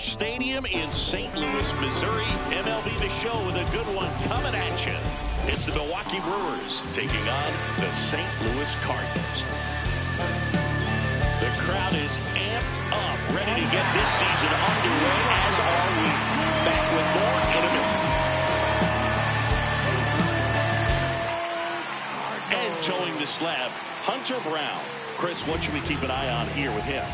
Stadium in St. Louis, Missouri. MLB The Show with a good one coming at you. It's the Milwaukee Brewers taking on the St. Louis Cardinals. The crowd is amped up, ready to get this season underway, as are we. Back with more in a minute. And towing the slab, Hunter Brown. Chris, what should we keep an eye on here with him?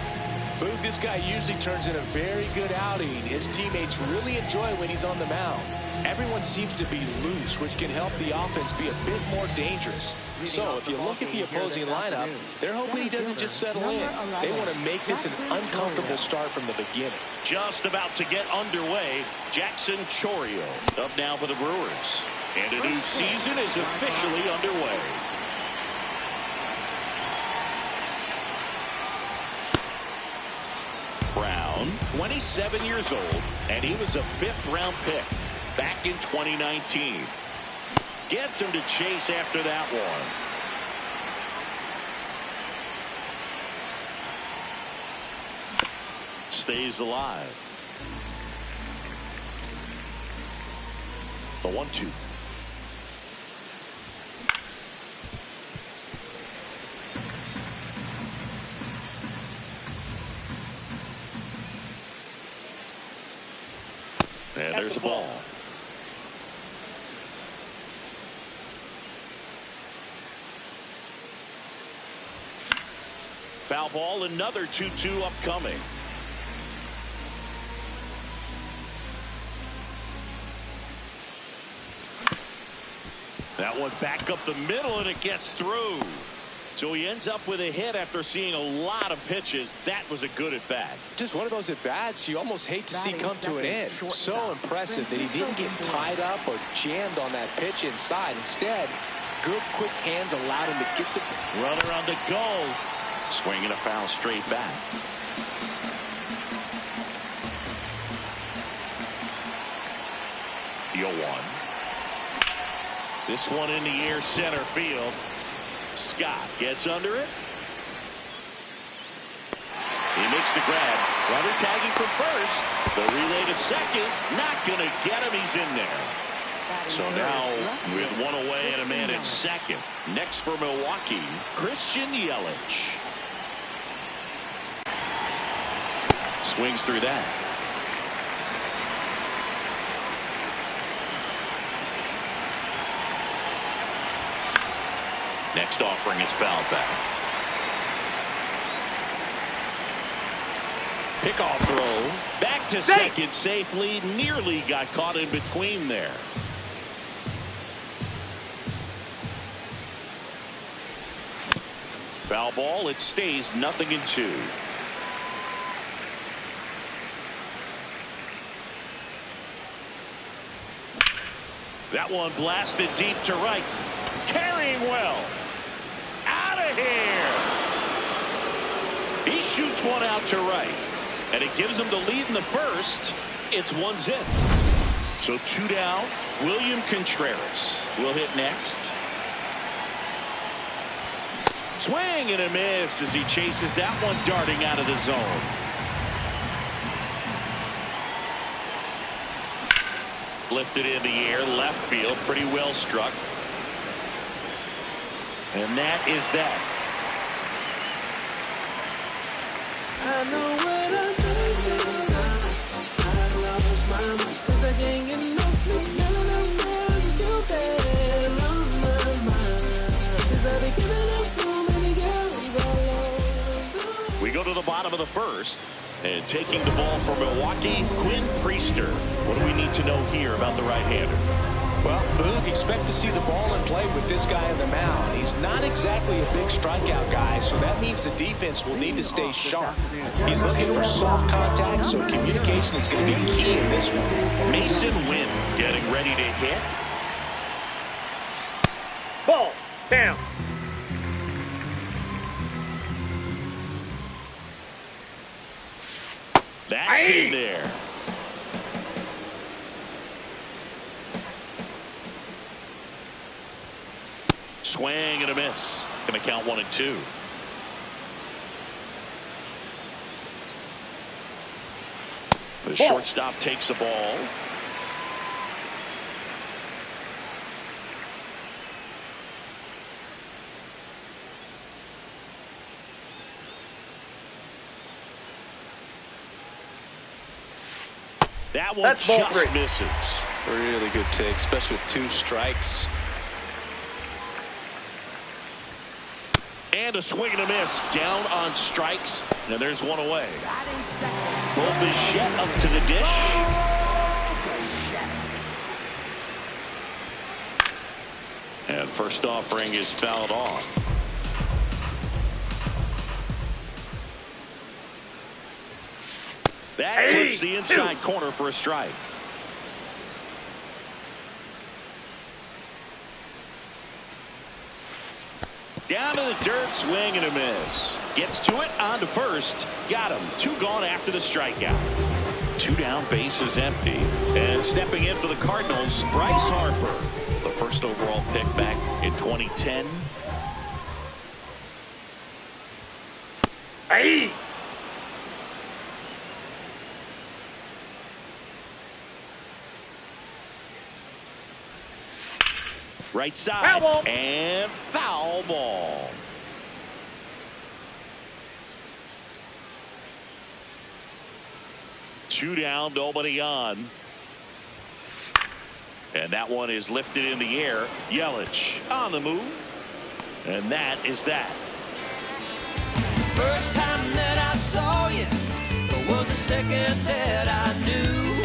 Boog, this guy usually turns in a very good outing. His teammates really enjoy when he's on the mound. Everyone seems to be loose, which can help the offense be a bit more dangerous. So if you look at the opposing lineup, they're hoping he doesn't just settle in. They want to make this an uncomfortable start from the beginning. Just about to get underway, Jackson Gtorrious up now for the Brewers. And a new season is officially underway. Brown, 27 years old, and he was a 5th-round pick back in 2019. Gets him to chase after that one. Stays alive. The 1-2. And there's a ball. Foul ball, another 2-2 upcoming. That one back up the middle, and it gets through. So he ends up with a hit after seeing a lot of pitches. That was a good at-bat. Just one of those at-bats you almost hate to see come to an end. So impressive that he didn't get tied up or jammed on that pitch inside. Instead, good quick hands allowed him to get the runner on the go. Swinging a foul straight back. The 0-1. This one in the air, center field. Scott gets under it. He makes the grab. Runner tagging from first. The relay to second. Not going to get him. He's in there. So now with one away and a man at second. Next for Milwaukee, Christian Yelich. Swings through that. Next offering is fouled back. Pickoff throw. Back to second safely. Nearly got caught in between there. Foul ball. It stays 0-2. That one blasted deep to right. Carrying well. Out of here. He shoots one out to right. And it gives him the lead in the first. It's 1-0. So 2 down. William Contreras will hit next. Swing and a miss as he chases that one darting out of the zone. Lifted in the air, left field, pretty well struck. And that is that. I know what I'm doing. I lost my mind, 'cause I can't get no sleep. None of them girls is too bad. I lost my mind, 'cause I've been giving up so many girls all over. We go to the bottom of the first. And taking the ball for Milwaukee, Quinn Priester. What do we need to know here about the right-hander? Well, Boog, expect to see the ball in play with this guy on the mound. He's not exactly a big strikeout guy, so that means the defense will need to stay sharp. He's looking for soft contact, so communication is going to be key in this one. Mason Wynn getting ready to hit. Ball down. That's in there. Swing and a miss. Going to count 1-2. The shortstop takes the ball. That one just misses. Really good take, especially with 2 strikes. And a swing and a miss. Down on strikes. And there's one away. Bichette up to the dish. And first offering is fouled off. That clips the inside corner for a strike. Down to the dirt, swing and a miss. Gets to it, on to first. Got him. 2 gone after the strikeout. 2 down, base is empty. And stepping in for the Cardinals, Bryce Harper. The first overall pick back in 2010. Hey! Right side. Foul ball. And foul ball. Two down, nobody on. And that one is lifted in the air. Yelich on the move. And that is that. First time that I saw you was the second that I knew.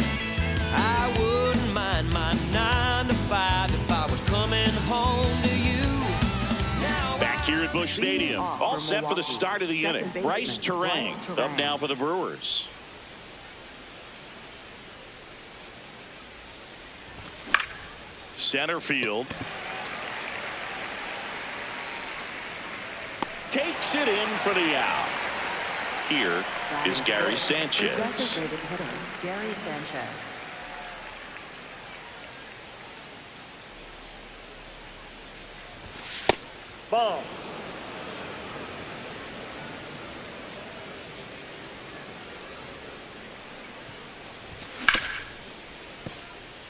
I wouldn't mind my 9 to 5 if I was coming home to you. Back here at Busch Stadium, all set for the start of the inning. Bryce Terang up now for the Brewers. Center field. Takes it in for the out. Here is Gary Sanchez. Gary Sanchez. Ball.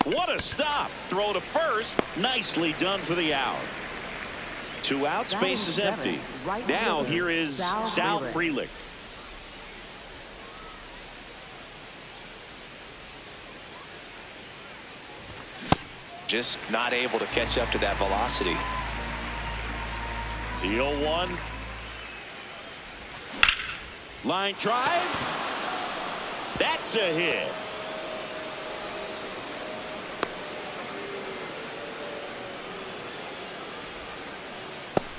What a stop. Throw to first. Nicely done for the out. 2 outs, base is empty. Now here is Sal Frelick. Just not able to catch up to that velocity. The 0-1. Line drive. That's a hit.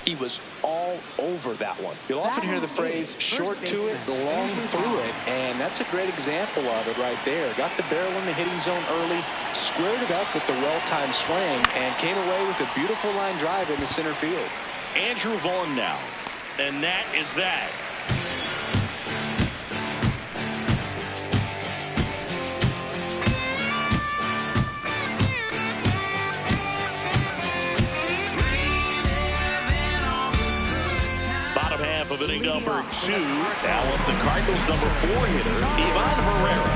He was all over that one. You'll often hear the phrase short to it, long through it, and that's a great example of it right there. Got the barrel in the hitting zone early, squared it up with the well-timed swing, and came away with a beautiful line drive in the center field. Andrew Vaughn now, and that is that. Of inning number 2. Now up the Cardinals number 4 hitter, Ivan Herrera.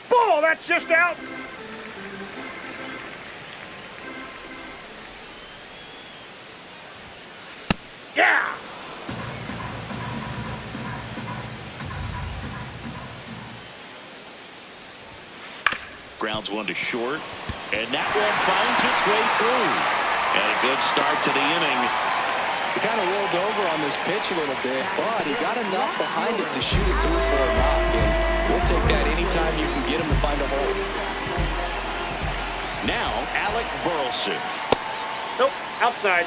Ball, that's just out. Yeah. Grounds one to short. And that one finds its way through. And a good start to the inning. He kind of rolled over on this pitch a little bit, but he got enough behind it to shoot it through for a knock. And we'll take that anytime you can get him to find a hole. Now, Alec Burleson. Nope, outside.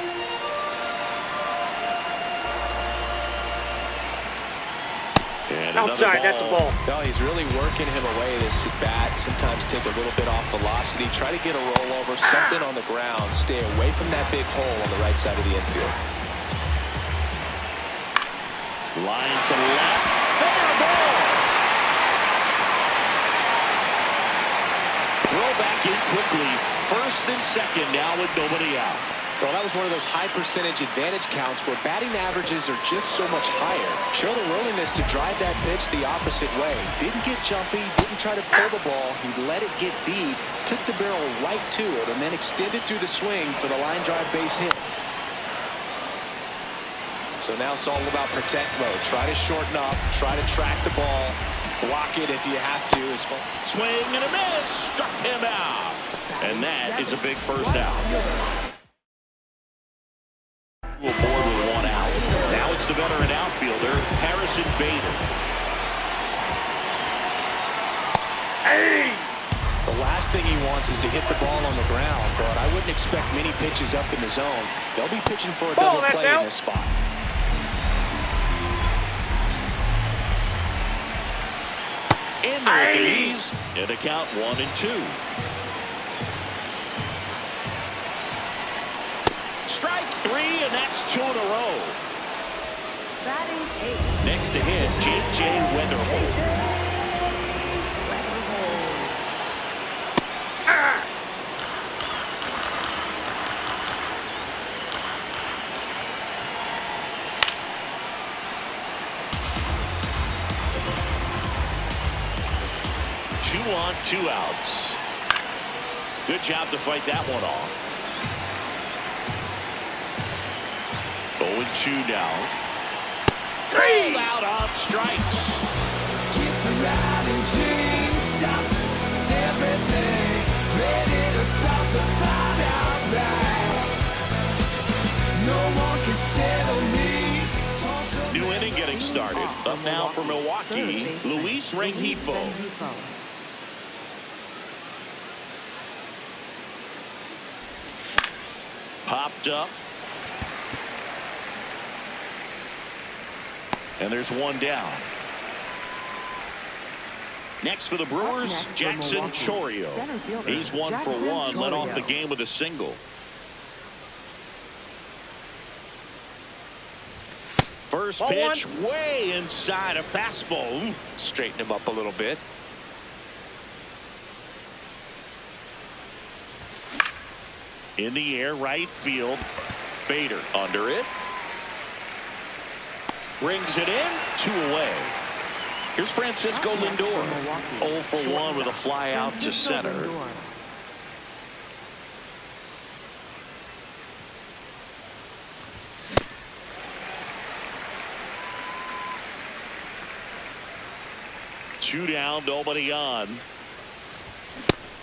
And outside, that's a ball. No, he's really working him away this at bat. Sometimes take a little bit off velocity. Try to get a rollover, something on the ground. Stay away from that big hole on the right side of the infield. Line to left. Fair ball. Throw back in quickly. First and second now with nobody out. Well, that was one of those high percentage advantage counts where batting averages are just so much higher. Showed a willingness to drive that pitch the opposite way. Didn't get jumpy, didn't try to pull the ball. He let it get deep, took the barrel right to it, and then extended through the swing for the line drive base hit. So now it's all about protect mode. Try to shorten up, try to track the ball, block it if you have to. Swing and a miss, struck him out. And that is a big first out. Board with one out. Now it's the veteran outfielder, Harrison Bader. Hey! The last thing he wants is to hit the ball on the ground, but I wouldn't expect many pitches up in the zone. They'll be pitching for a double play in this spot. In there with ease, and a count 1-2. Strike three, and that's 2 in a row. Batting 8. Next to hit, J.J. Weatherholt. Two on, 2 outs. Good job to fight that one off. 0-2 now. Pulled out on strikes. Keep the riding chain, stop everything, ready to stop the fight outright. No one can settle me. New inning getting started. Up now for Milwaukee, Luis Rengifo. Popped up. And there's one down. Next for the Brewers, Jackson Gtorrious. He's 1 for 1, led off the game with a single. First pitch way inside a fastball. Straighten him up a little bit. In the air, right field. Bader under it. Brings it in, 2 away. Here's Francisco Lindor. 0 for 1 with a fly out to center. Two down, nobody on.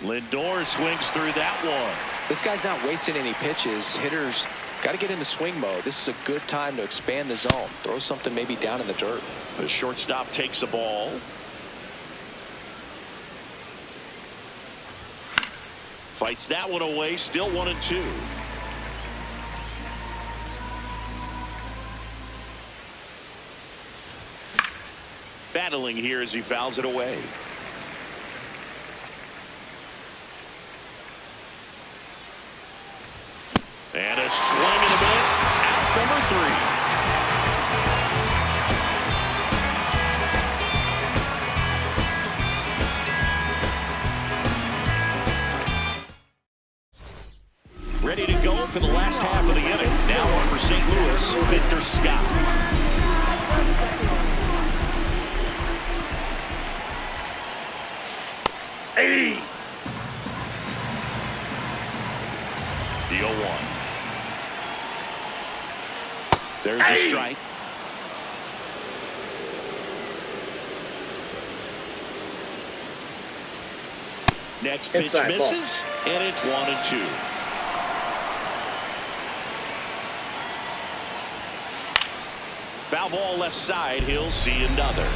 Lindor swings through that one. This guy's not wasting any pitches. Hitters got to get into swing mode. This is a good time to expand the zone. Throw something maybe down in the dirt. The shortstop takes the ball. Fights that one away. Still 1-2. Battling here as he fouls it away. And a swing and a miss. Out number 3. Ready to go for the last half of the inning. Now on for St. Louis, Victor Scott. Hey! The 0-1. There's a strike. Next pitch Inside misses, and it's 1-2. Foul ball left side. He'll see another.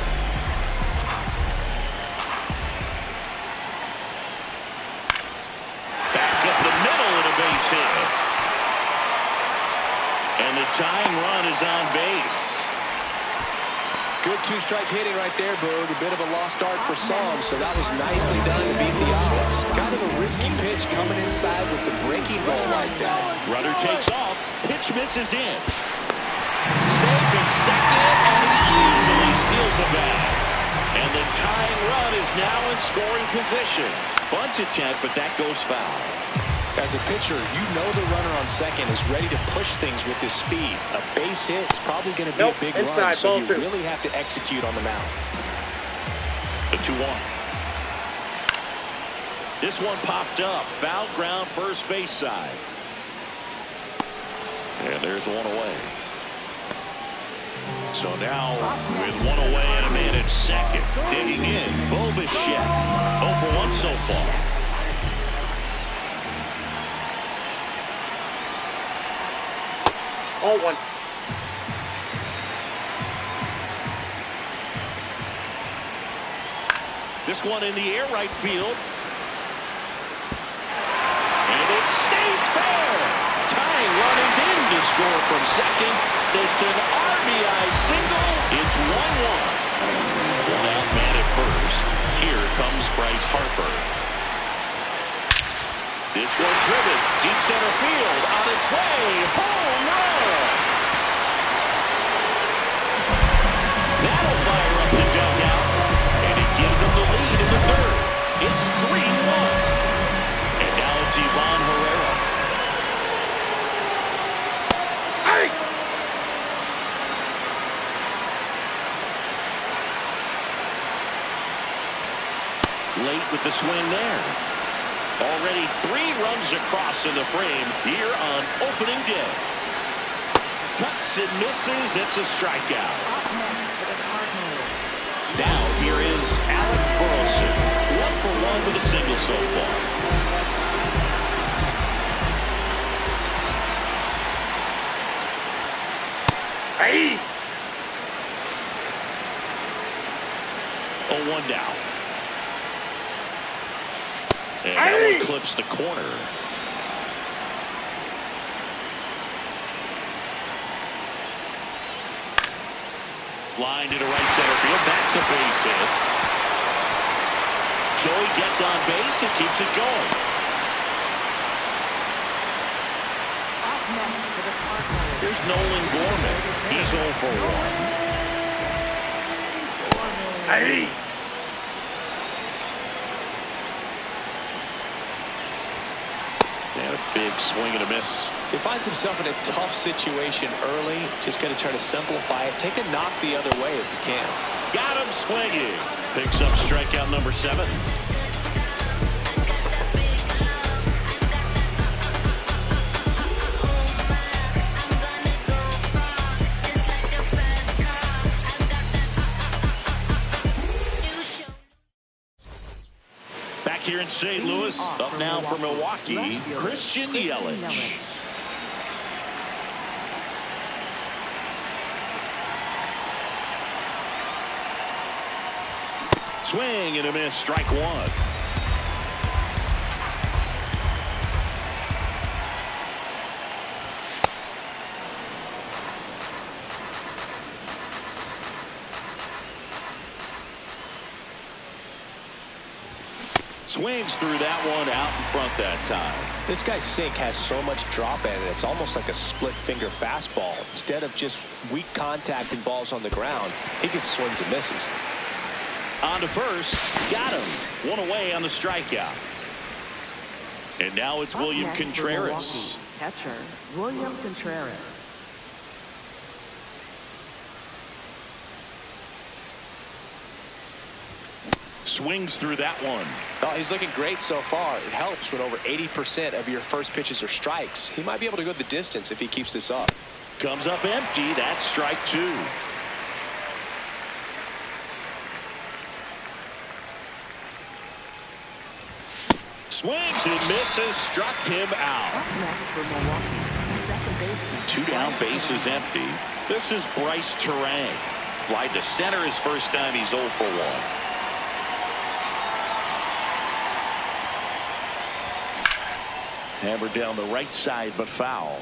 Back up the middle and a base hit. And the tying run is on base. Good 2-strike hitting right there, Berg. A bit of a lost start for some, so that was nicely done to beat the odds. Kind of a risky pitch coming inside with the breaking ball like that. Runner takes off. Pitch misses in. Safe in second, and he easily steals the bag. And the tying run is now in scoring position. Bunt attempt, but that goes foul. As a pitcher, you know the runner on second is ready to push things with his speed. A base hit is probably going to be a big run, so you really have to execute on the mound. The 2-1. This one popped up. Foul ground, first base side. And there's one away. So now, with one away and a man at second, digging in, Bo Bichette. 0 for 1 so far. Oh, 1. This one in the air, right field. And it stays fair. Tying run is in to score from second. It's an RBI single. It's 1-1. One out man at first. Here comes Bryce Harper. This one driven deep center field on its way. Home run. That'll fire up the dugout. And it gives them the lead in the third. It's 3-1. And now it's Ivan Herrera. Hey! Late with the swing there. Already 3 runs across in the frame here on opening day. Cuts and misses. It's a strikeout. Now here is Alec Burleson. 1 for 1 with a single so far. Hey! 0-1 down. And that one clips the corner. Line to the right center field. That's a base hit. Joey gets on base and keeps it going. Here's Nolan Gorman. He's 0 for 1. Hey! And a big swing and a miss. He finds himself in a tough situation early. Just going to try to simplify it. Take a knock the other way if you can. Got him swinging. Picks up strikeout number 7. Back here in St. Louis, up now for Milwaukee, Christian Yelich. Swing and a miss, strike 1. Swings through that one out in front that time. This guy's sink has so much drop in it. It's almost like a split finger fastball. Instead of just weak contact and balls on the ground, he gets swings and misses. On to first, got him. One away on the strikeout. And now it's William Contreras. Catcher, William Contreras. Swings through that one. Oh, he's looking great so far. It helps when over 80% of your first pitches are strikes. He might be able to go the distance if he keeps this up. Comes up empty. That's strike 2. Swings and misses. Struck him out. Up next for Milwaukee, second baseman. 2 down, base is empty. This is Bryce Terang. Fly to center his first time. He's 0 for 1. Hammered down the right side, but foul.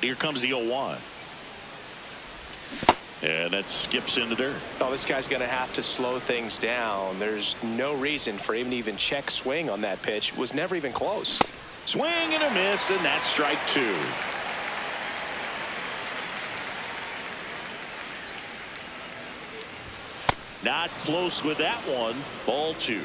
Here comes the 0-1. And that skips into dirt. Oh, this guy's going to have to slow things down. There's no reason for him to even check swing on that pitch. It was never even close. Swing and a miss, and that's strike 2. Not close with that one. Ball 2.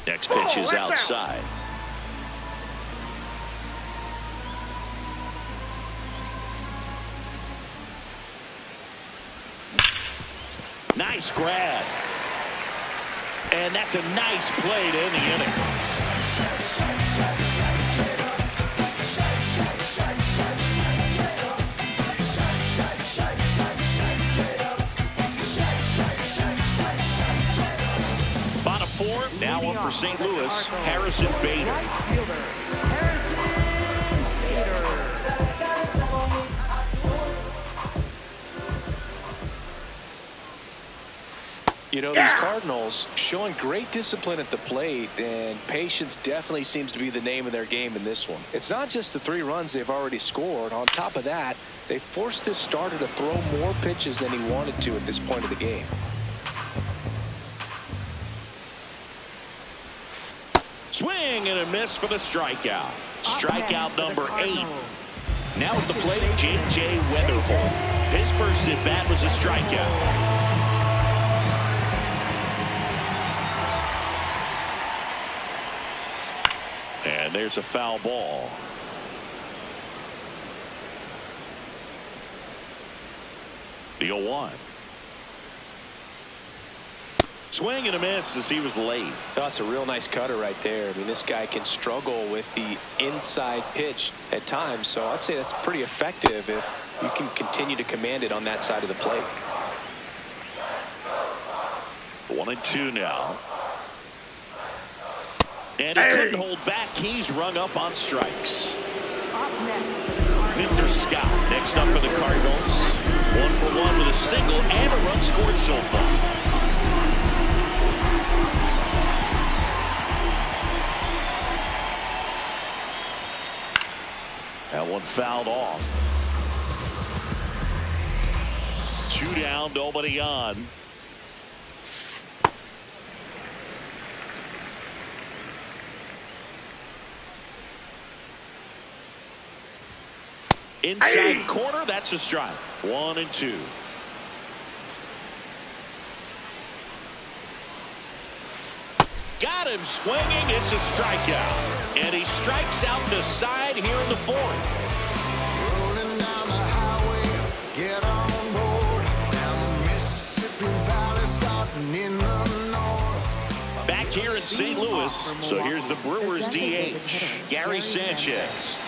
Next pitch is outside. Nice grab. And that's a nice play to end the inning. Bottom four, now up for St. Louis, Harrison Bader. You know, these Cardinals showing great discipline at the plate, and patience definitely seems to be the name of their game in this one. It's not just the 3 runs they've already scored. On top of that, they forced this starter to throw more pitches than he wanted to at this point of the game. Swing and a miss for the strikeout. Strikeout number 8. Now at the plate, J.J. Weatherholt. His first at-bat was a strikeout. And there's a foul ball. The 0-1. Swing and a miss as he was late. That's a real nice cutter right there. I mean, this guy can struggle with the inside pitch at times, so I'd say that's pretty effective if you can continue to command it on that side of the plate. 1-2 now. And he couldn't hold back. He's rung up on strikes. Victor Scott next up for the Cardinals. 1 for 1 with a single and a run scored so far. That one fouled off. 2 down, nobody on. Inside corner, that's a strike. 1-2. Got him swinging. It's a strikeout. And he strikes out the side here in the 4th. Rolling down the highway, get on board. Down the Mississippi Valley, starting in the north. Back here in St. Louis. So here's the Brewers DH, Gary Sanchez.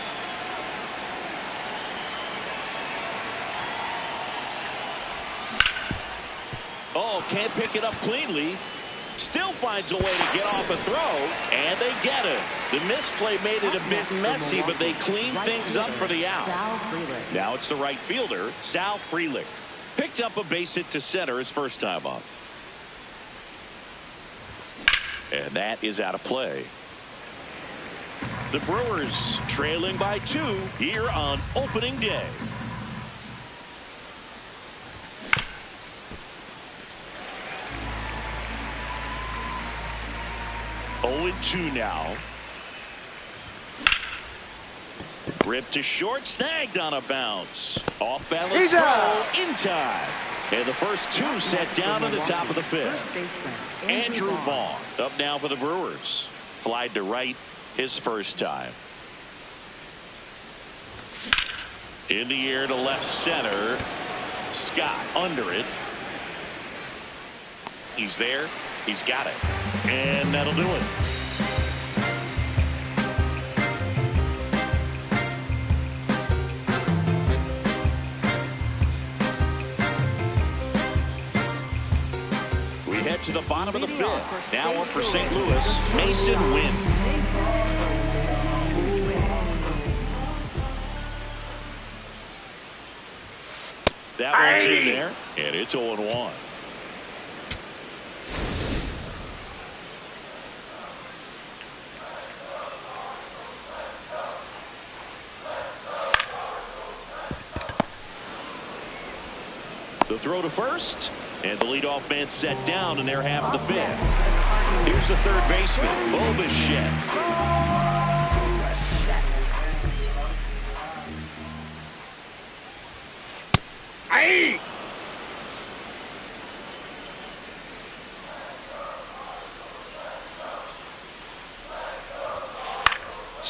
Oh, can't pick it up cleanly. Still finds a way to get off a throw, and they get it. The misplay made it a bit messy, but they cleaned things up for the out. Now it's the right fielder, Sal Frelick. Picked up a base hit to center his first time up. And that is out of play. The Brewers trailing by 2 here on opening day. 0-2 now. Grip to short, snagged on a bounce. Off balance throw in time. And the first 2 set down at the top of the 5th. Andrew Vaughn up now for the Brewers. Flied to right his first time. In the air to left center. Scott under it. He's there. He's got it. And that'll do it. We head to the bottom of the 5th. Now up for St. Louis, Mason Wynn. That one's in there, and it's 0-1. The throw to first, and the leadoff man set down in their half of the 5th. Here's the third baseman, Bo Bichette. Aye.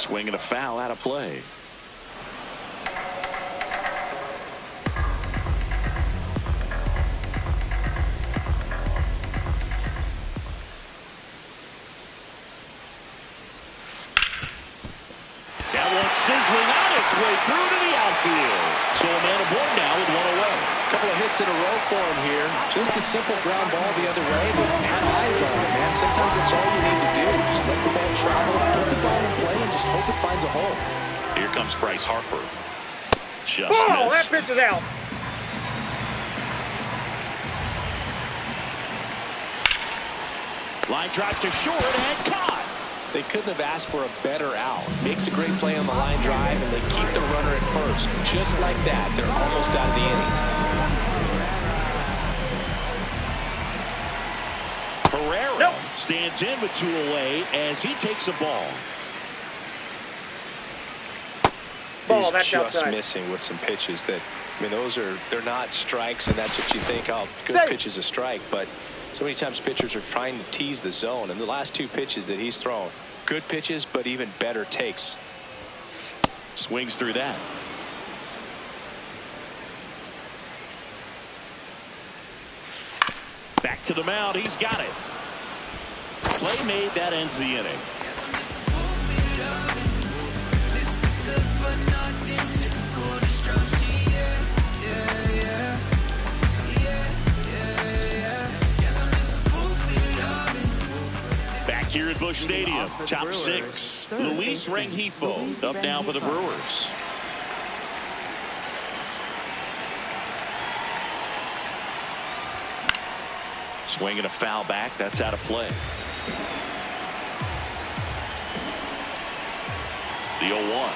Swing and a foul out of play. That one sizzling on its way through to the outfield. So a man aboard now with one away. A couple of hits in a row for him here. Just a simple ground ball the other way, but have eyes on it, man. Sometimes that's all you need to do. Just let the ball travel, put the ball in play, and just hope it finds a hole. Here comes Bryce Harper. Just Oh, that missed. pitch is out. Line drive to short and caught. They couldn't have asked for a better out. Makes a great play on the line drive, and they keep the runner at first. Just like that, they're almost out of the inning. Herrera stands in with 2 away as he takes a ball. Ball, He's that's just outside. missing with some pitches that, I mean, they're not strikes, and that's what you think, oh, good Safe. pitch is a strike. But so many times pitchers are trying to tease the zone, and the last 2 pitches that he's thrown, good pitches, but even better takes. Swings through that. Back to the mound. He's got it. Play made. That ends the inning. Back here at Busch Stadium, top 6. Luis Rengifo up now for the Brewers. Swinging a foul back. That's out of play. The 0-1.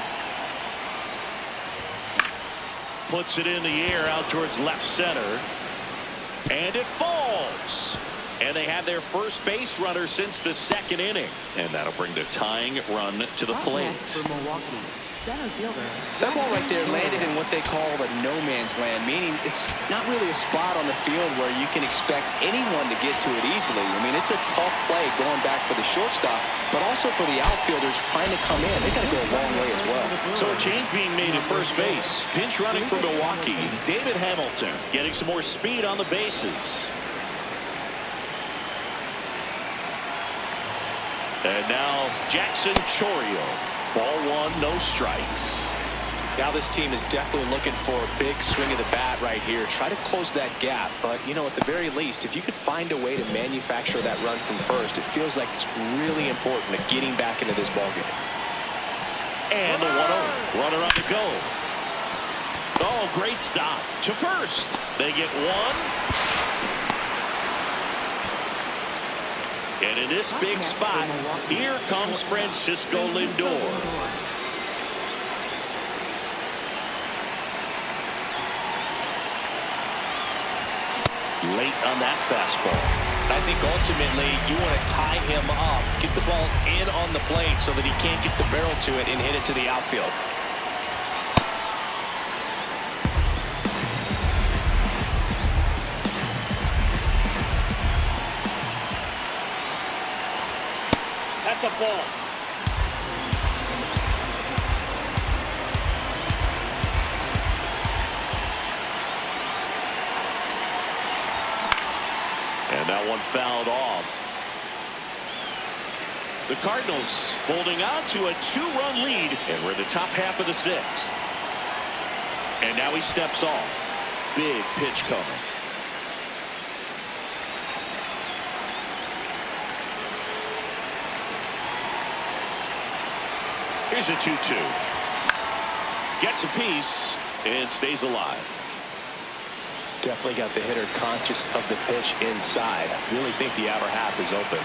Puts it in the air out towards left center. And it falls. And they have their first base runner since the 2nd inning. And that'll bring the tying run to the plate. For Milwaukee, center fielder. That ball right there landed in what they call the no man's land, meaning it's not really a spot on the field where you can expect anyone to get to it easily. I mean, it's a tough play going back for the shortstop, but also for the outfielders trying to come in. They got to go a long way as well. So a change being made at first base. Pinch running for Milwaukee. David Hamilton getting some more speed on the bases. And now Jackson Gtorrious. Ball 1, no strikes. Now this team is definitely looking for a big swing of the bat right here. Try to close that gap. But, you know, at the very least, if you could find a way to manufacture that run from first, it feels like it's really important to getting back into this ballgame. And the 1-0. Runner on the go. Oh, great stop. To first. They get 1. And in this big spot, here comes Francisco Lindor. Late on that fastball. I think ultimately you want to tie him up, get the ball in on the plate so that he can't get the barrel to it and hit it to the outfield. That's a ball. And that one fouled off. The Cardinals holding on to a 2-run lead, and we're in the top half of the 6th. And now he steps off. Big pitch coming. Here's a 2-2. Gets a piece and stays alive. Definitely got the hitter conscious of the pitch inside. Really think the outer half is open.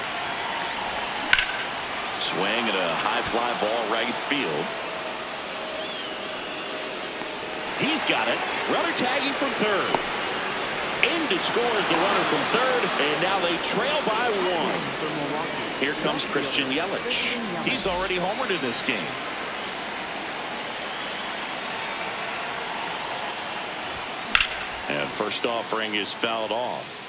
Swing and a high fly ball right field. He's got it. Runner tagging from third. In to score is the runner from third, and now they trail by 1. Here comes Christian Yelich. He's already homered in this game. And first offering is fouled off.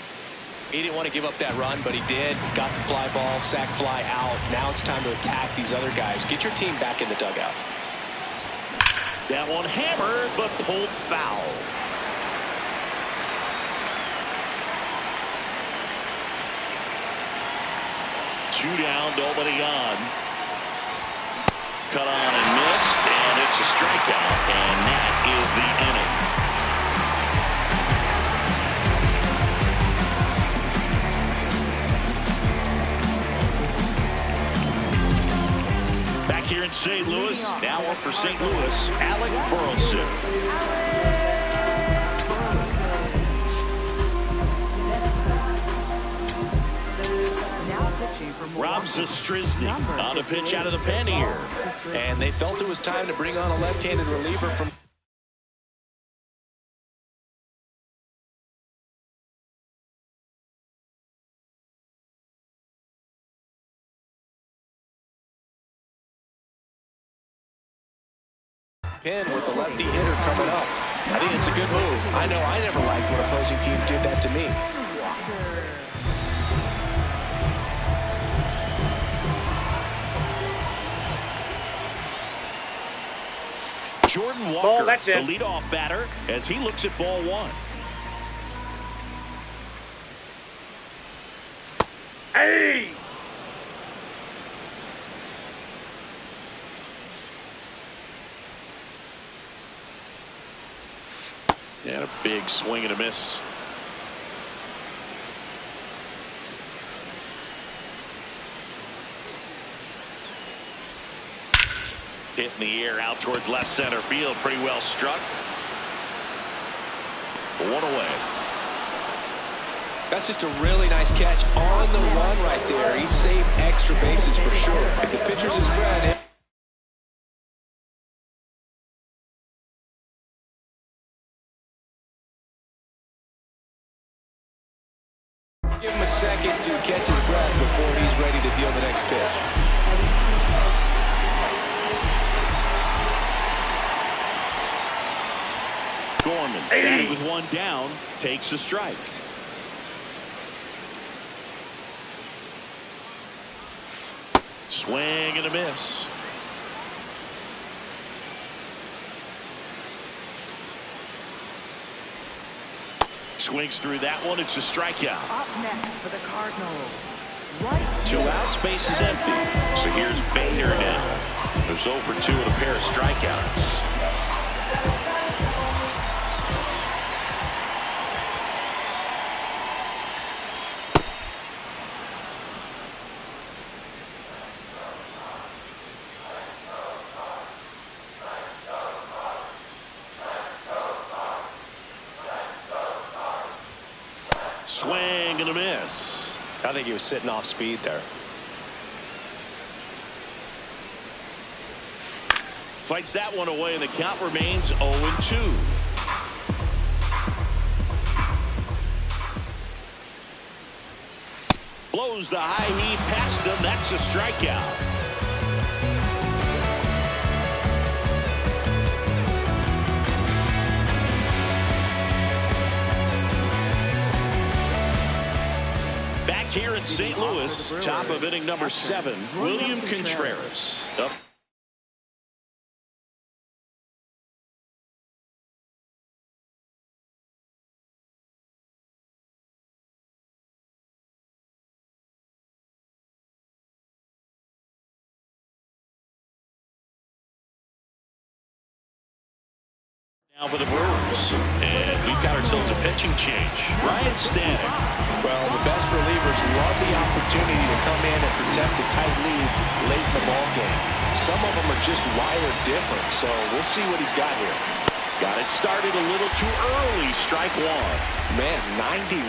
He didn't want to give up that run, but he did. Got the fly ball, sack fly out. Now it's time to attack these other guys. Get your team back in the dugout. That one hammered, but pulled foul. Two down, nobody on. Cut on and missed, and it's a strikeout, and that is the inning. Back here in St. Louis, now up for St. Louis, Alec Burleson. Rob Zastryzny on the pitch out of the pen here. And they felt it was time to bring on a left-handed reliever from... Pin with the lefty hitter coming up. I think it's a good move. I know I never liked when opposing teams did that to me. Jordan Walker, that's the it. leadoff batter, as he looks at ball one. Hey! And a big swing and a miss. Hit in the air out towards left center field. Pretty well struck. One away. That's just a really nice catch on the run right there. He saved extra bases for sure. If the pitcher's his friend... Give him a second to catch his breath before he's ready to deal the next pitch. Gorman, batted with one down, takes a strike. Swing and a miss. Swings through that one. It's a strikeout. Up next for the Cardinals. Right. 2 outs, base is empty. So here's Bader now. There's 0 for 2 with a pair of strikeouts. Swing and a miss. I think he was sitting off speed there. Fights that one away, and the count remains 0-2. Blows the high knee past him. That's a strikeout. Here in St. Louis, top of inning number 7, William Contreras. Up. Now for the Brewers, and we've got ourselves a pitching change. Ryan Stanek. Well, the best relievers love the opportunity to come in and protect the tight lead late in the ball game. Some of them are just wired different, so we'll see what he's got here. Got it started a little too early. Strike one. Man, 91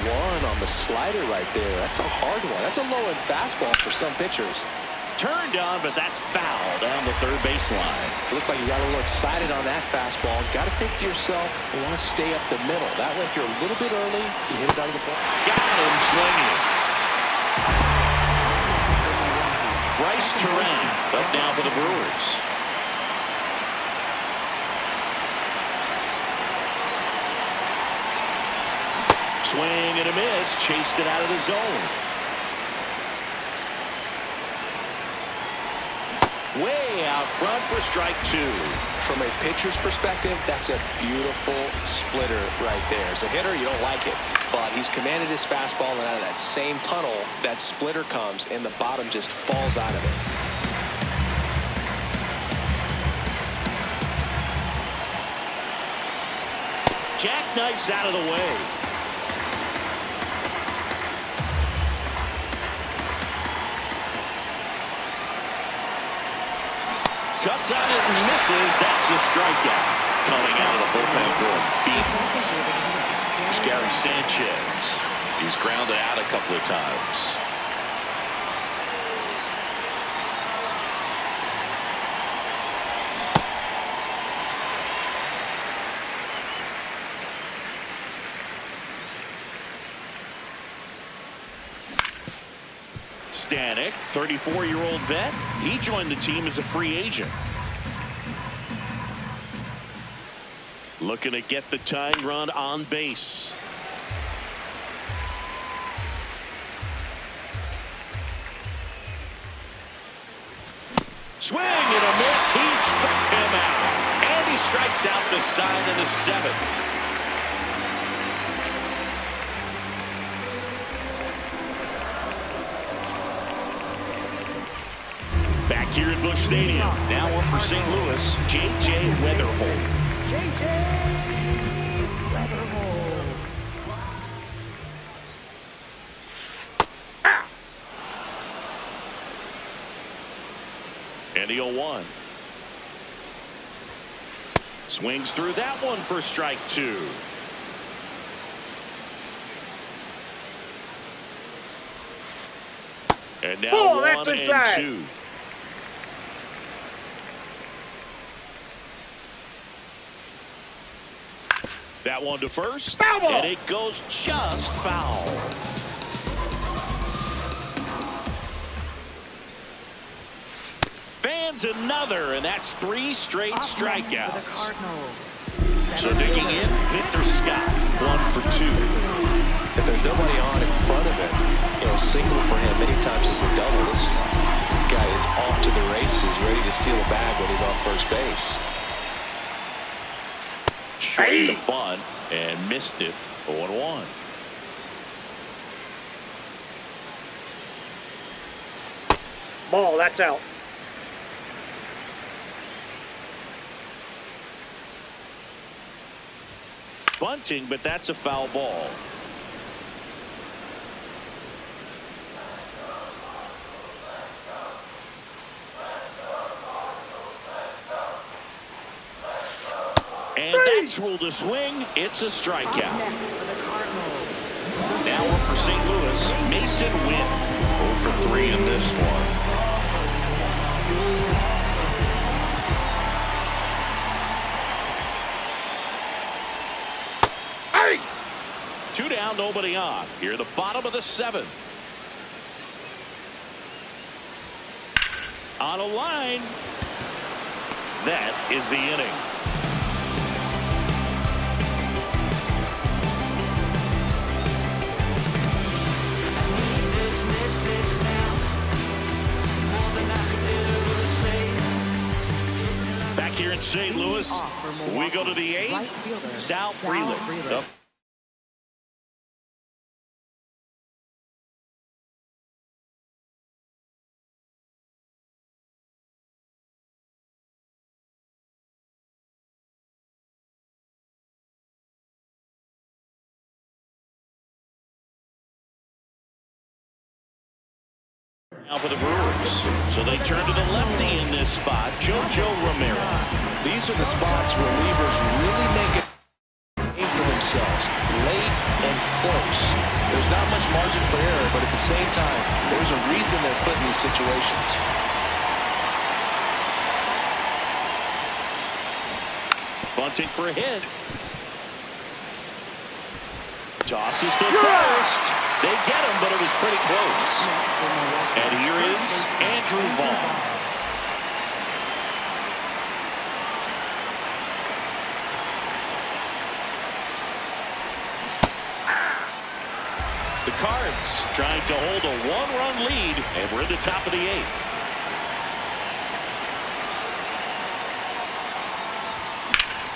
on the slider right there. That's a hard one. That's a low-end fastball for some pitchers. Turned on, but that's foul down the third baseline. Looked like you got a little excited on that fastball. Got to think to yourself, you want to stay up the middle. That way, if you're a little bit early, you hit it out of the ball. Got him swinging. Bryce Terang up now for the Brewers. Swing Swing and a miss. Chased it out of the zone. Way out front for strike two. From a pitcher's perspective, that's a beautiful splitter right there. As a hitter, you don't like it, but he's commanded his fastball, and out of that same tunnel, that splitter comes, and the bottom just falls out of it. Jackknifes out of the way. Cuts on it and misses. That's a strikeout. Coming out of the bullpen for beat. Gary Sanchez. He's grounded out a couple of times. Stanek, 34-year-old vet. He joined the team as a free agent. Looking to get the tying run on base. Swing and a miss. He struck him out. And he strikes out the side of the seventh. Back here at Busch Stadium. Now up for St. Louis, J.J. Weatherholt. And the 0-1. Swings through that one for strike two. And now 1 and 2. That one to first, and it goes just foul. Fans another, and that's 3 straight strikeouts. So digging in, Victor Scott, 1 for 2. If there's nobody on in front of him, single for him many times is a double. This guy is off to the races, ready to steal a bag when he's on first base. Short the bunt and missed it. 0-1. Ball, that's out. Bunting, but that's a foul ball. And that's ruled a swing. It's a strikeout. Now up for St. Louis, Mason Wynn. 0 for 3 in this one. Hey! 2 down, nobody on. Here, the bottom of the 7th. On a line. That is the inning. Back here in St. Louis, we go to the 8th. Sal Frelick. Up. Now for the Brewers. So they turn to the lefty in this spot, JoJo Romero. These are the spots relievers really make it for themselves, late and close. There's not much margin for error, but at the same time, there's a reason they're put in these situations. Bunting for a hit. Tosses to first. They get him, but it was pretty close. And here is Andrew Vaughn. The Cards trying to hold a one-run lead, and we're in the top of the 8th.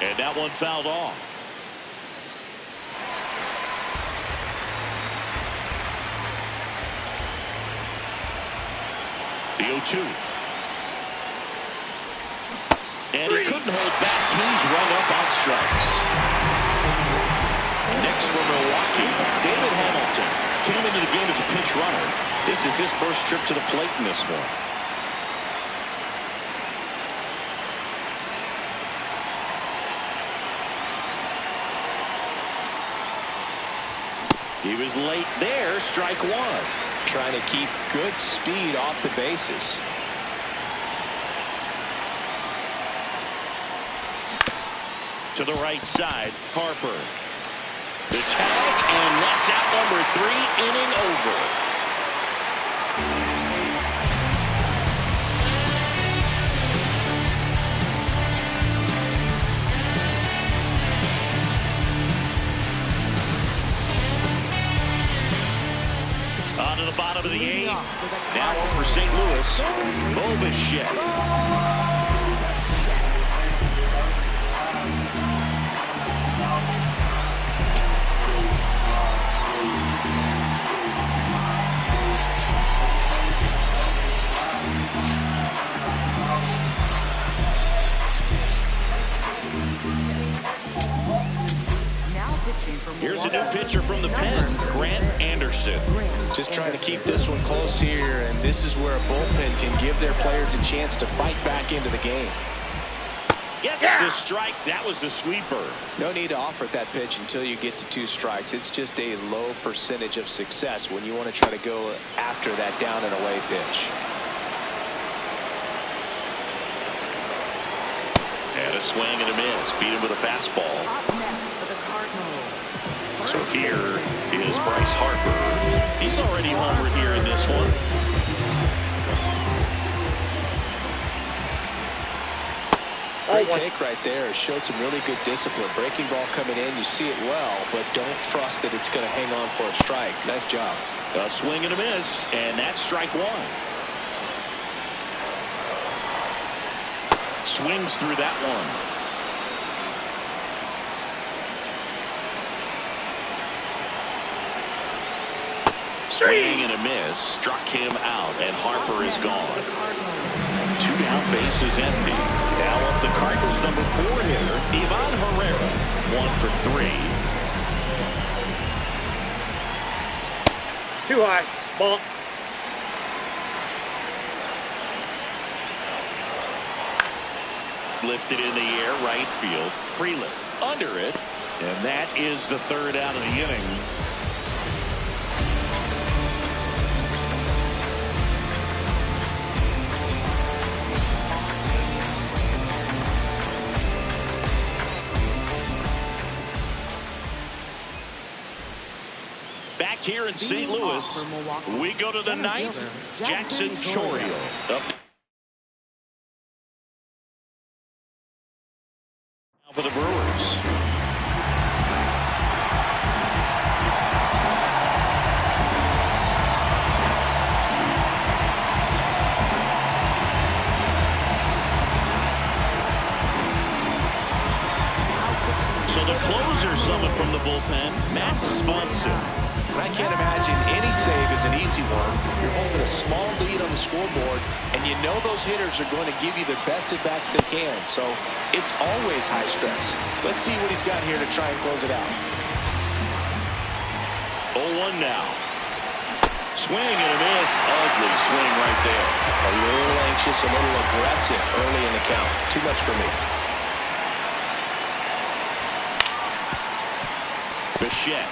And that one fouled off. The 0-2. And he couldn't hold back. He's run up on strikes. Next for Milwaukee, David Hamilton. Came into the game as a pinch runner. This is his first trip to the plate in this one. He was late there. Strike one. Trying to keep good speed off the bases. To the right side, Harper. The tag, and that's out number 3, inning over. On to the bottom of the 8th. Now over St. Louis, Bobichet. Here's a new pitcher from the pen, Grant Anderson. Just trying to keep this one close here, and this is where a bullpen can give their players a chance to fight back into the game. Gets the strike. That was the sweeper. No need to offer that pitch until you get to 2 strikes. It's just a low percentage of success when you want to try to go after that down and away pitch. And a swing and a miss. Beat him with a fastball. Up next for the Cardinals. So here is Bryce Harper. He's already homered here in this one. Great take right there. Showed some really good discipline. Breaking ball coming in. You see it well, but don't trust that it's going to hang on for a strike. Nice job. A swing and a miss, and that's strike 1. Swings through that one. Swing and a miss. Struck him out, and Harper is gone. 2 down, bases empty. Now up the Cardinals' number 4 hitter, Ivan Herrera. 1 for 3. Too high. Ball. Lifted in the air, right field. Freeland under it, and that is the 3rd out of the inning. Back here in St. Louis, we go to the 9th. Jackson Gtorrious up for the Brewers. So the closer summit from the bullpen, Matt Swanson. I can't imagine any save is an easy one. You're holding a small lead on the scoreboard, and you know those hitters are going to give you the best at-bats they can. So it's always high stress. Let's see what he's got here to try and close it out. 0-1 now. Swing and a miss. Ugly swing right there. A little anxious, a little aggressive early in the count. Too much for me. Bichette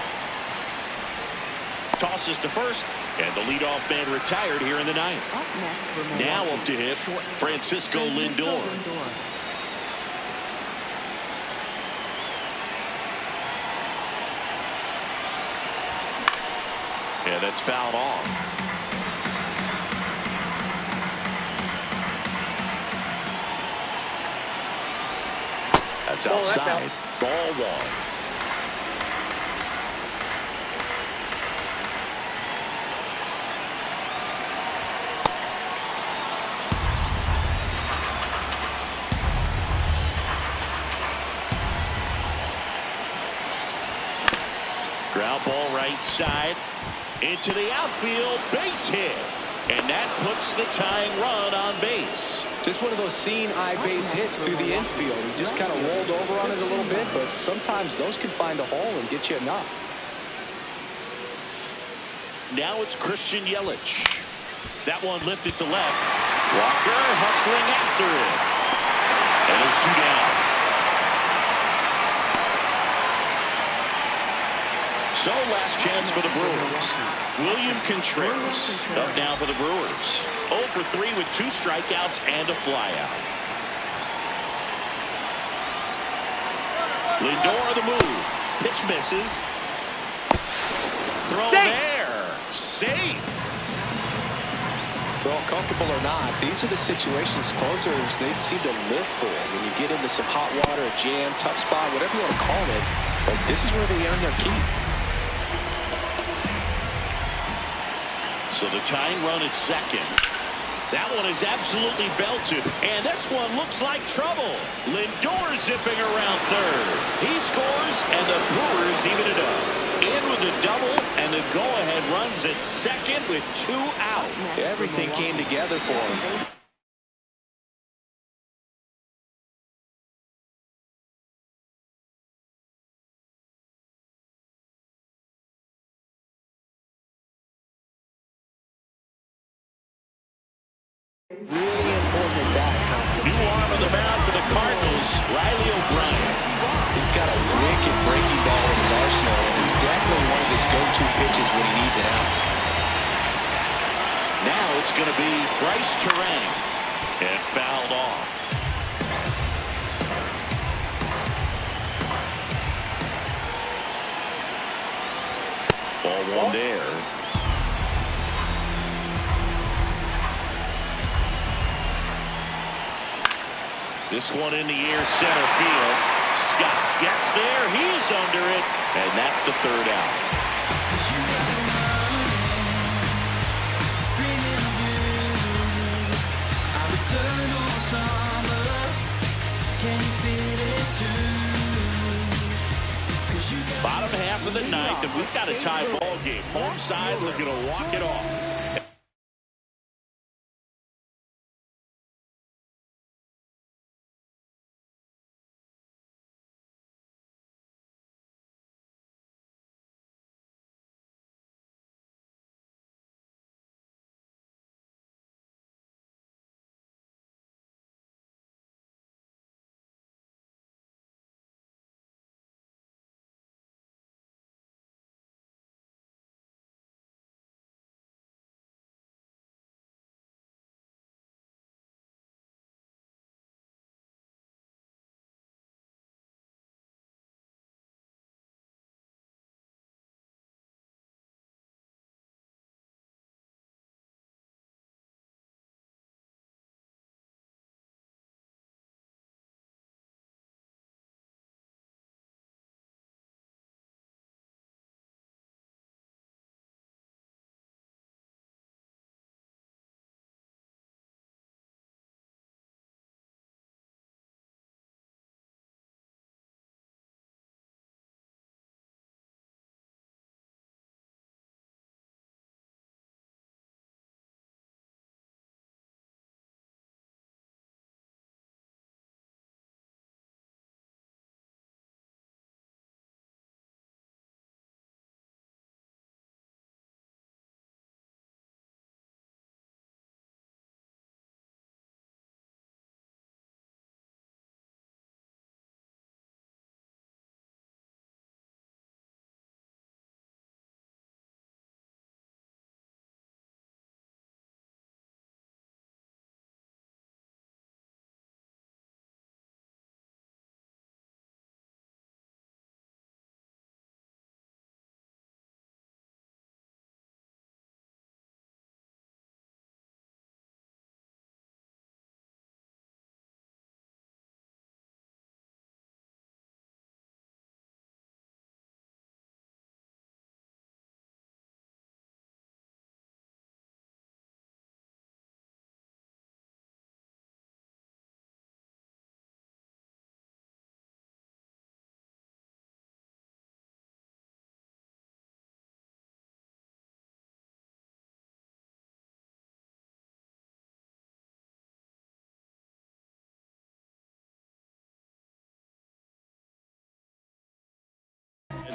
tosses to first, and the leadoff man retired here in the 9th. Now up to hit Francisco Lindor. Yeah, that's fouled off. That's outside. Ball 1. right side into the outfield, base hit. And that puts the tying run on base. Just one of those seeing eye base hits through the infield. He just kind of rolled over on it a little bit, but sometimes those can find a hole and get you a knock. Now it's Christian Yelich. That one lifted to left. Walker hustling after it. And it's 2 down. So last chance for the Brewers. William Contreras up now for the Brewers. 0 for 3 with 2 strikeouts and a flyout. Lindor the move. Pitch misses. Throw there. Safe. Well, comfortable or not, these are the situations closers they seem to live for. When you get into some hot water, jam, tough spot, whatever you want to call it, but this is where they earn their keep. So the tying run at second. That one is absolutely belted. And this one looks like trouble. Lindor zipping around third. He scores, and the Brewers even it up. In with the double, and the go-ahead runs at second with 2 out. Everything came together for him. Really important at that. New arm on the mound for the Cardinals, Riley O'Brien. He's got a wicked breaking ball in his arsenal, and it's definitely one of his go-to pitches when he needs it out. Now it's going to be Bryce Terang. And fouled off. Ball 1 there. This one in the air, center field. Scott gets there. He's under it. And that's the 3rd out. Bottom half of the 9th, and we've got a tie ball game. Home side looking to walk it off.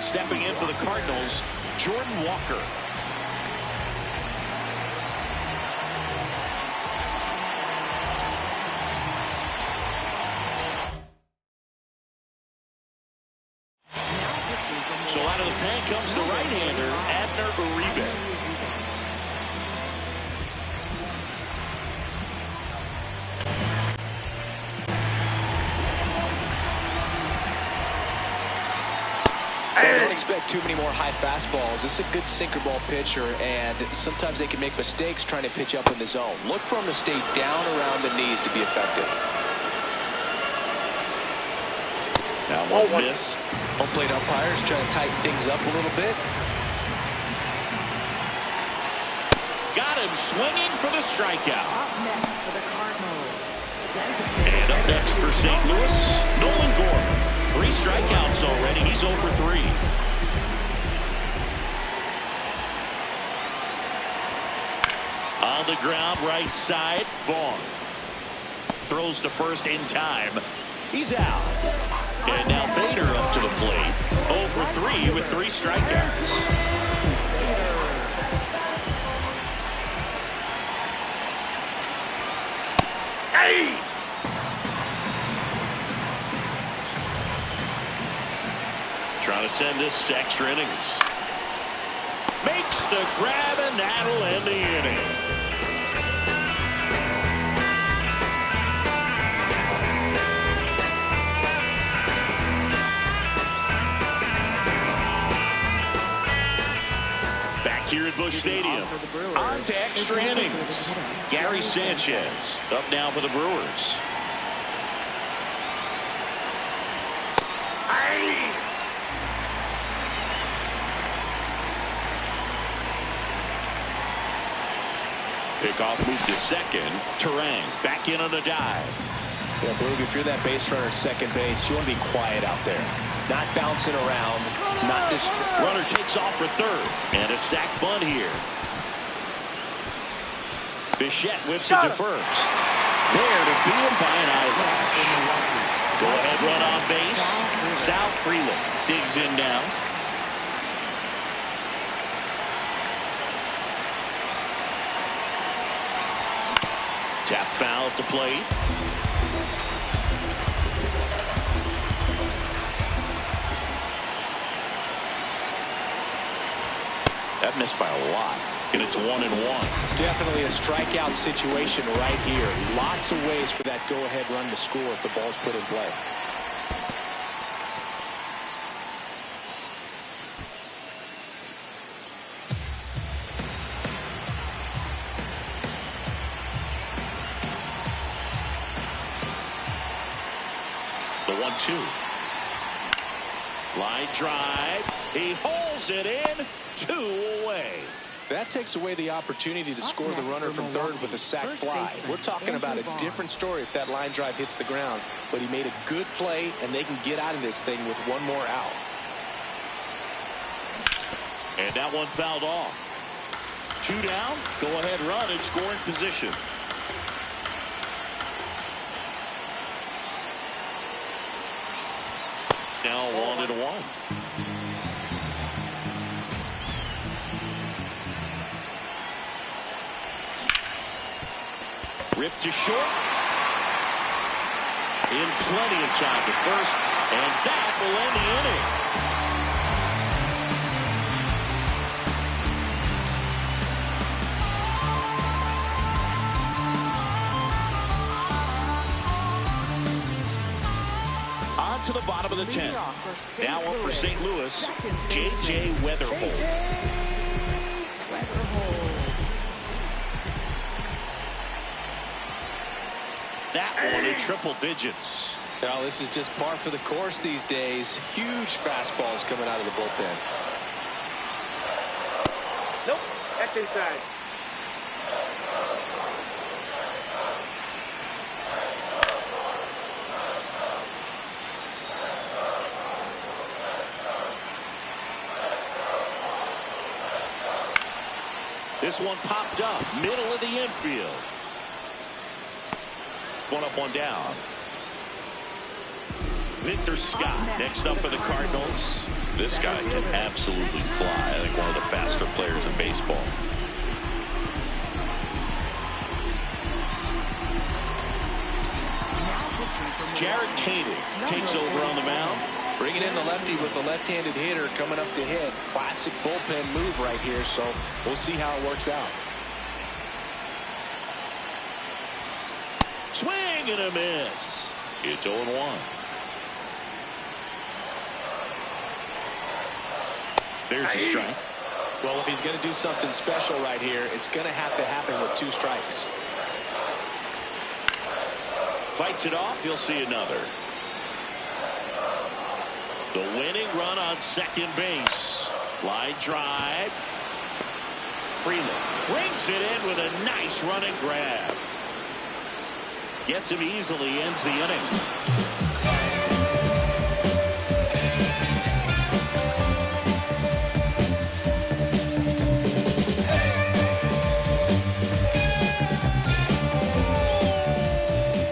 Stepping in for the Cardinals, Jordan Walker. So out of the pen comes the right-hander, Adner Uribe. Don't expect too many more high fastballs. This is a good sinker ball pitcher, and sometimes they can make mistakes trying to pitch up in the zone. Look for him to stay down around the knees to be effective. That one missed. Home plate umpires trying to tighten things up a little bit. Got him swinging for the strikeout. Up next for the Cardinals. And up next for St. Louis, Nolan Gorman. 3 strikeouts already. He's 0 for 3. On the ground, right side, Vaughn. Throws to first in time. He's out. And now Bader up to the plate. 0 for 3 with 3 strikeouts. Hey! Trying to send this to extra innings. Makes the grab, and that'll end the inning. Back here at Busch Stadium. On to extra innings. Gary Sanchez up now for the Brewers. Pickoff moves to second. Terang back in on a dive. Yeah, Boog, if you're that base runner at second base, you want to be quiet out there. Not bouncing around, not distracted. Runner takes off for third. And a sac bunt here. Bichette whips it to first. There to beat him by an eyelash. Go ahead run on base. Sal Freeland digs in now. Tap foul at the plate. That missed by a lot. And it's 1-1. Definitely a strikeout situation right here. Lots of ways for that go-ahead run to score if the ball's put in play. The 1-2. Line drive. He holds it in. 2 away. That takes away the opportunity to score the runner from third with a sac fly. We're talking about a different story if that line drive hits the ground. But he made a good play, and they can get out of this thing with 1 more out. And that one fouled off. 2 down. Go ahead run in scoring position. Now 1-1. Ripped to short. In plenty of time to first. And that will end the inning. On to the bottom of the 10th. Now up for St. Louis, J.J. Weatherhold. That one in triple digits. Well, this is just par for the course these days. Huge fastballs coming out of the bullpen. Nope, that's inside. This one popped up, middle of the infield. 1 up, 1 down. Victor Scott next up for the Cardinals. This guy can absolutely fly. I think one of the faster players in baseball. Jared Koenig takes over on the mound. Bringing in the lefty with the left-handed hitter coming up to hit. Classic bullpen move right here, so we'll see how it works out. Swing and a miss. It's 0-1. There's a strike. Well, if he's going to do something special right here, it's going to have to happen with 2 strikes. Fights it off. You'll see another. The winning run on second base. Line drive. Freeland brings it in with a nice running grab. Gets him easily, ends the inning.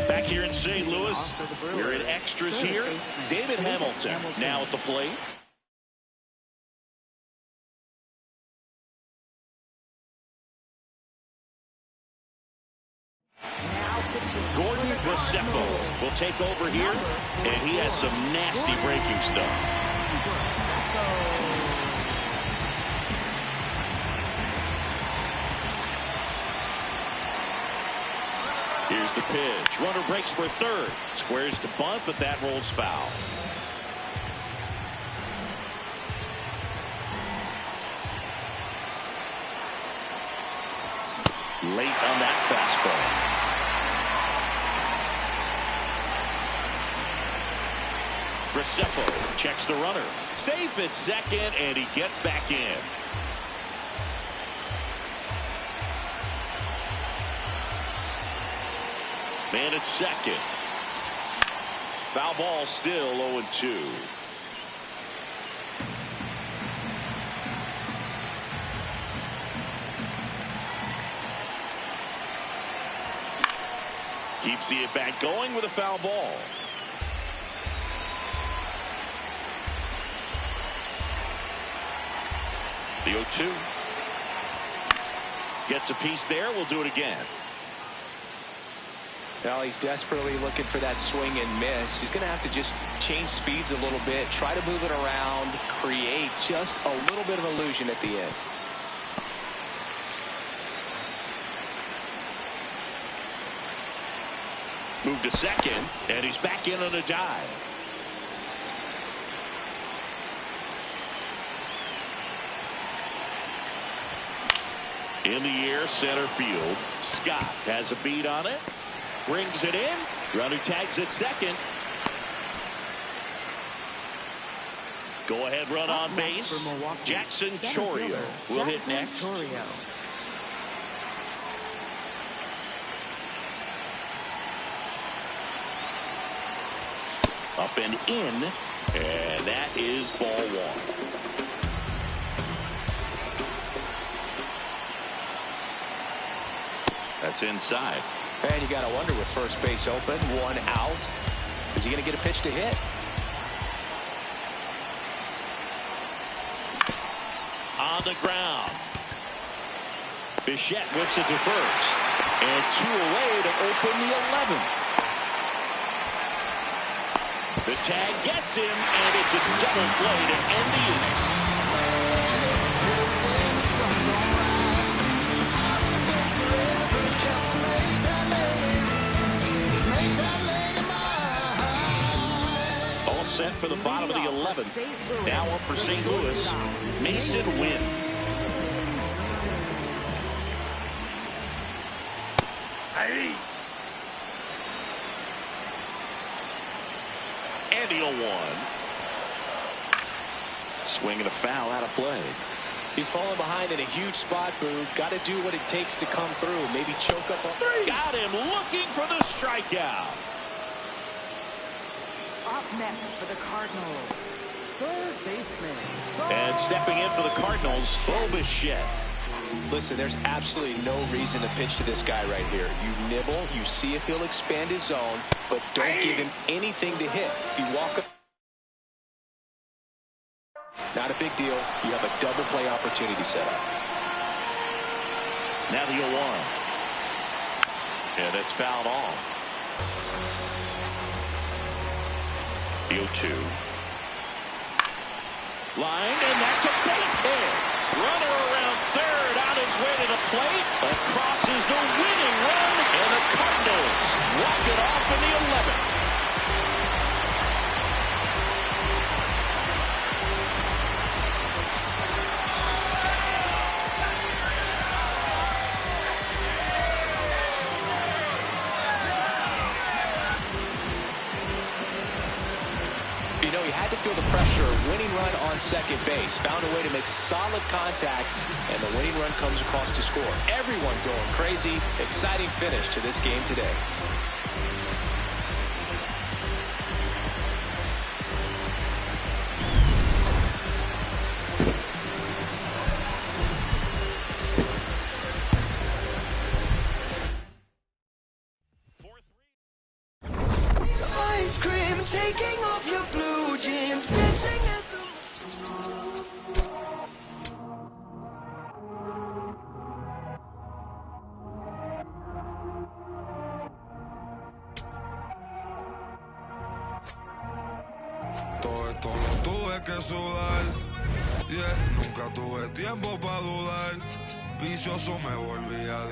Back here in St. Louis, we're in extras here. David Hamilton now at the plate. Gordon Gtorrious will take over here, and he has some nasty breaking stuff. Here's the pitch. Runner breaks for third. Squares to bunt, but that rolls foul. Late on that fastball. Gtorrious checks the runner. Safe at second, and he gets back in. Man at second. Foul ball, still 0-2. Keeps the at-bat going with a foul ball. The 0-2. Gets a piece there. We'll do it again. Well, he's desperately looking for that swing and miss. He's going to have to just change speeds a little bit, try to move it around, create just a little bit of illusion at the end. Move to second, and he's back in on a dive. In the air, center field. Scott has a beat on it. Brings it in. Runner tags at second. Go ahead run on base. Jackson Gtorrious will hit next. Up and in, and that is ball 1. That's inside. And you got to wonder with first base open, 1 out. Is he going to get a pitch to hit? On the ground. Bichette whips it to first. And 2 away to open the 11th. The tag gets him, and it's a double play to end the inning. All set for the bottom of the 11th. Now up for St. Louis, Mason Wynn. And the 0-1. Swing and a foul out of play. He's falling behind in a huge spot, Boo. Got to do what it takes to come through. Maybe choke up on 3. Got him looking for the strikeout. Up next for the Cardinals, third baseman. And stepping in for the Cardinals, Bichette. Listen, there's absolutely no reason to pitch to this guy right here. You nibble, you see if he'll expand his zone, but don't give him anything to hit. If you walk up, not a big deal. You have a double play opportunity set up. Now the 0-1. Yeah, that's fouled off. The 0-2. Line, and that's a base hit. Runner around third, on his way to the plate, and crosses the winning run, and the Cardinals walk it off in the 11th. You know, he had to feel the pressure. Winning run on second base. Found a way to make solid contact, and the winning run comes across to score. Everyone going crazy. Exciting finish to this game today. Ice cream, taking off your blue jeans, dancing at the... Todo esto lo tuve que sudar, yeah. Nunca tuve tiempo para dudar. Vicioso me volví a